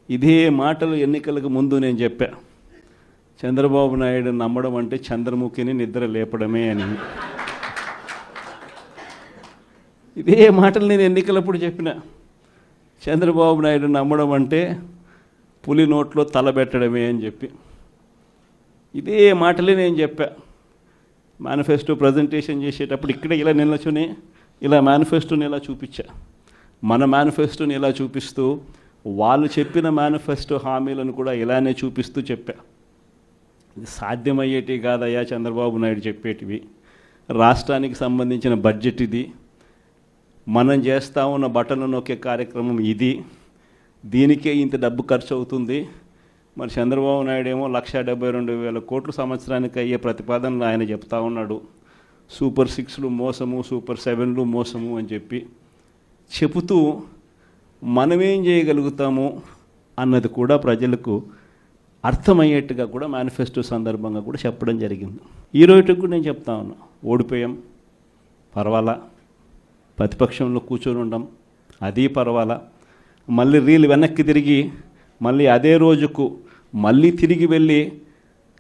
ఇదే మాటలు ఎన్నికలకు ముందు నేను చెప్పా. చంద్రబాబు నాయుడు నమ్మడం అంటే చంద్రముఖిని నిద్ర లేపడమే అని. ఇదే మాటలు నేను ఎన్నికలప్పుడు చెప్పిన. చంద్రబాబు నాయుడు నమ్మడం అంటే పులి నోట్లో తలబెట్టడమే అని చెప్పి ఇదే మాటలే నేను చెప్పా. మేనిఫెస్టో ప్రజెంటేషన్ చేసేటప్పుడు ఇక్కడ ఇలా నిల్చొని ఇలా మేనిఫెస్టోని ఇలా చూపించా. మన మేనిఫెస్టోని ఇలా చూపిస్తూ వాళ్ళు చెప్పిన మేనిఫెస్టో హామీలను కూడా ఇలానే చూపిస్తూ చెప్పా. ఇది సాధ్యమయ్యేటివి కాదయ్యా చంద్రబాబు నాయుడు చెప్పేటివి. రాష్ట్రానికి సంబంధించిన బడ్జెట్ ఇది, మనం చేస్తూ ఉన్న బటన్లు నొక్కే కార్యక్రమం ఇది, దీనికే ఇంత డబ్బు ఖర్చు అవుతుంది. మరి చంద్రబాబు నాయుడు ఏమో 1,72,000 కోట్లు సంవత్సరానికి అయ్యే ప్రతిపాదనలు ఆయన చెప్తా ఉన్నాడు. సూపర్ 6లు మోసము, సూపర్ 7లు మోసము అని చెప్పి చెబుతూ మనమేం చేయగలుగుతాము అన్నది కూడా ప్రజలకు అర్థమయ్యేట్టుగా కూడా మేనిఫెస్టో సందర్భంగా కూడా చెప్పడం జరిగింది. ఈ రోజుకి కూడా నేను చెప్తా ఉన్నా, ఓడిపోయాం పర్వాలా, ప్రతిపక్షంలో కూర్చొని ఉండం అది పర్వాలా, మళ్ళీ రీలు వెనక్కి తిరిగి మళ్ళీ అదే రోజుకు మళ్ళీ తిరిగి వెళ్ళి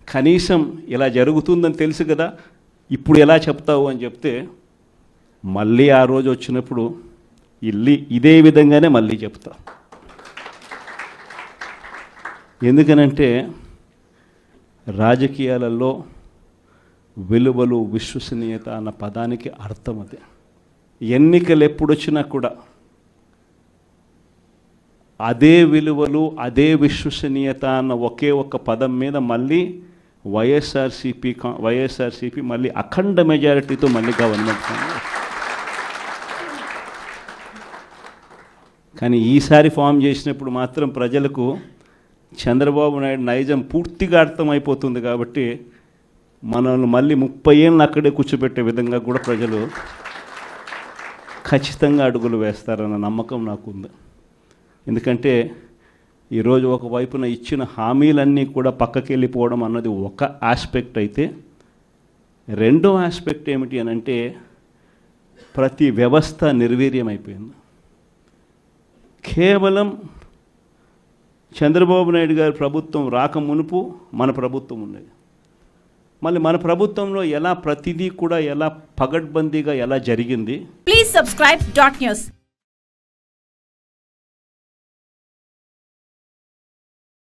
కనీసం ఇలా జరుగుతుందని తెలుసు కదా ఇప్పుడు ఎలా చెప్తావు అని చెప్తే మళ్ళీ ఆ రోజు వచ్చినప్పుడు ఇదే విధంగానే మళ్ళీ చెప్తా. ఎందుకనంటే రాజకీయాలలో విలువలు, విశ్వసనీయత అన్న పదానికి అర్థం అదే. ఎన్నికలు ఎప్పుడొచ్చినా కూడా అదే విలువలు, అదే విశ్వసనీయత అన్న ఒకే ఒక్క పదం మీద మళ్ళీ వైఎస్ఆర్సీపీ మళ్ళీ అఖండ మెజారిటీతో మళ్ళీ గవర్నమెంట్. కానీ ఈసారి ఫామ్ చేసినప్పుడు మాత్రం ప్రజలకు చంద్రబాబు నాయుడు నైజం పూర్తిగా అర్థమైపోతుంది. కాబట్టి మనల్ని మళ్ళీ 30 ఏళ్ళు అక్కడే కూర్చోబెట్టే విధంగా కూడా ప్రజలు ఖచ్చితంగా అడుగులు వేస్తారన్న నమ్మకం నాకుంది. ఎందుకంటే ఈరోజు ఒకవైపున ఇచ్చిన హామీలన్నీ కూడా పక్కకి వెళ్ళిపోవడం అన్నది ఒక ఆస్పెక్ట్ అయితే, రెండో ఆస్పెక్ట్ ఏమిటి అని అంటే ప్రతి వ్యవస్థ నిర్వీర్యమైపోయింది. కేవలం చంద్రబాబు నాయుడు గారి ప్రభుత్వం రాక మునుపు మన ప్రభుత్వం ఉండేది. మళ్ళీ మన ప్రభుత్వంలో ఎలా ప్రతిదీ కూడా ఎలా పగడ్బందీగా ఎలా జరిగింది. Please subscribe .news.